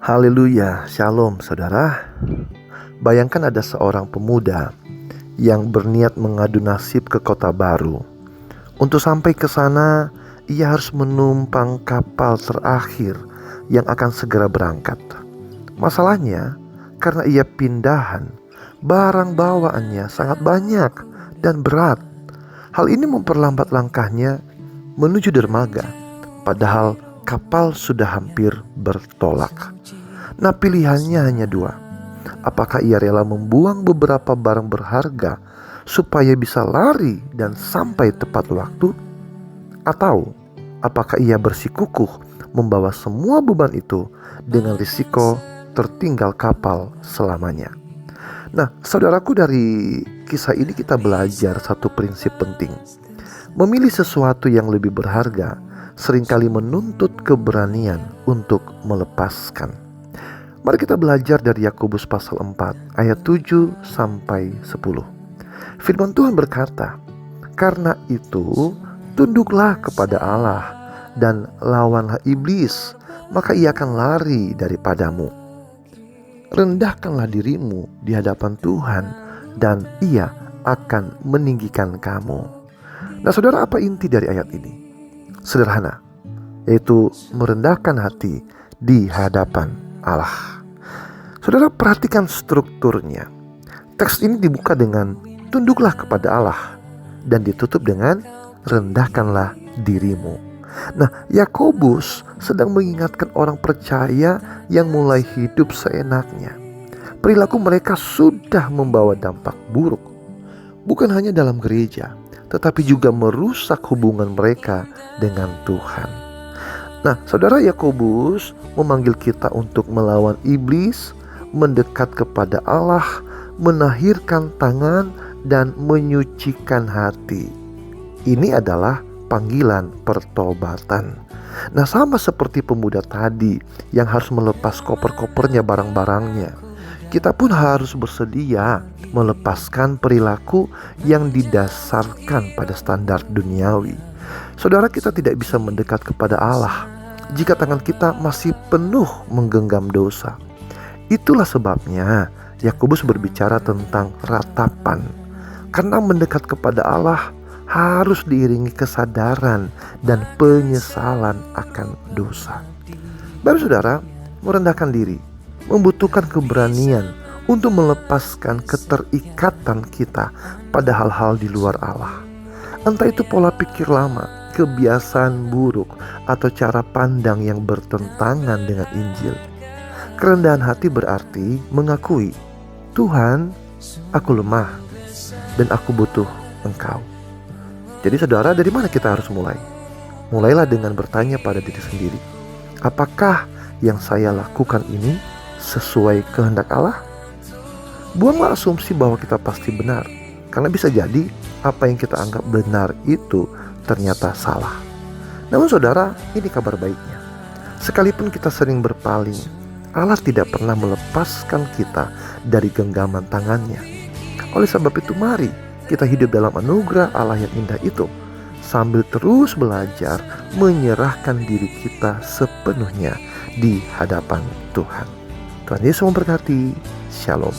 Haleluya, shalom saudara. Bayangkan ada seorang pemuda yang berniat mengadu nasib ke kota baru. Untuk sampai ke sana, ia harus menumpang kapal terakhir yang akan segera berangkat. Masalahnya, karena ia pindahan, barang bawaannya sangat banyak dan berat. Hal ini memperlambat langkahnya menuju dermaga, padahal kapal sudah hampir bertolak. Nah, pilihannya hanya dua. Apakah ia rela membuang beberapa barang berharga supaya bisa lari dan sampai tepat waktu? Atau apakah ia bersikukuh membawa semua beban itu dengan risiko tertinggal kapal selamanya? Nah, saudaraku, dari kisah ini kita belajar satu prinsip penting. Memilih sesuatu yang lebih berharga seringkali menuntut keberanian untuk melepaskan. Mari kita belajar dari Yakobus pasal 4 ayat 7 sampai 10. Firman Tuhan berkata, "Karena itu tunduklah kepada Allah dan lawanlah iblis, maka ia akan lari daripadamu. Rendahkanlah dirimu di hadapan Tuhan dan ia akan meninggikan kamu." Nah, saudara, apa inti dari ayat ini? Sederhana, yaitu merendahkan hati di hadapan Allah. Saudara, perhatikan strukturnya. Teks ini dibuka dengan tunduklah kepada Allah dan ditutup dengan rendahkanlah dirimu. Nah, Yakobus sedang mengingatkan orang percaya yang mulai hidup seenaknya. Perilaku mereka sudah membawa dampak buruk, bukan hanya dalam gereja, tetapi juga merusak hubungan mereka dengan Tuhan. Nah, saudara, Yakobus memanggil kita untuk melawan iblis, mendekat kepada Allah, menahirkan tangan, dan menyucikan hati. Ini adalah panggilan pertobatan. Nah, sama seperti pemuda tadi yang harus melepas koper-kopernya, barang-barangnya, kita pun harus bersedia melepaskan perilaku yang didasarkan pada standar duniawi. Saudara, kita tidak bisa mendekat kepada Allah jika tangan kita masih penuh menggenggam dosa. Itulah sebabnya Yakobus berbicara tentang ratapan, karena mendekat kepada Allah harus diiringi kesadaran dan penyesalan akan dosa. Baru saudara, merendahkan diri membutuhkan keberanian untuk melepaskan keterikatan kita pada hal-hal di luar Allah. Entah itu pola pikir lama, kebiasaan buruk, atau cara pandang yang bertentangan dengan Injil. Kerendahan hati berarti mengakui, Tuhan, aku lemah dan aku butuh Engkau. Jadi saudara, dari mana kita harus mulai? Mulailah dengan bertanya pada diri sendiri, apakah yang saya lakukan ini sesuai kehendak Allah? Buanglah asumsi bahwa kita pasti benar, karena bisa jadi apa yang kita anggap benar itu ternyata salah. Namun saudara, ini kabar baiknya. Sekalipun kita sering berpaling, Allah tidak pernah melepaskan kita dari genggaman tangannya. Oleh sebab itu, mari kita hidup dalam anugerah Allah yang indah itu, sambil terus belajar menyerahkan diri kita sepenuhnya di hadapan Tuhan. Tuhan Yesus memberkati. Shalom.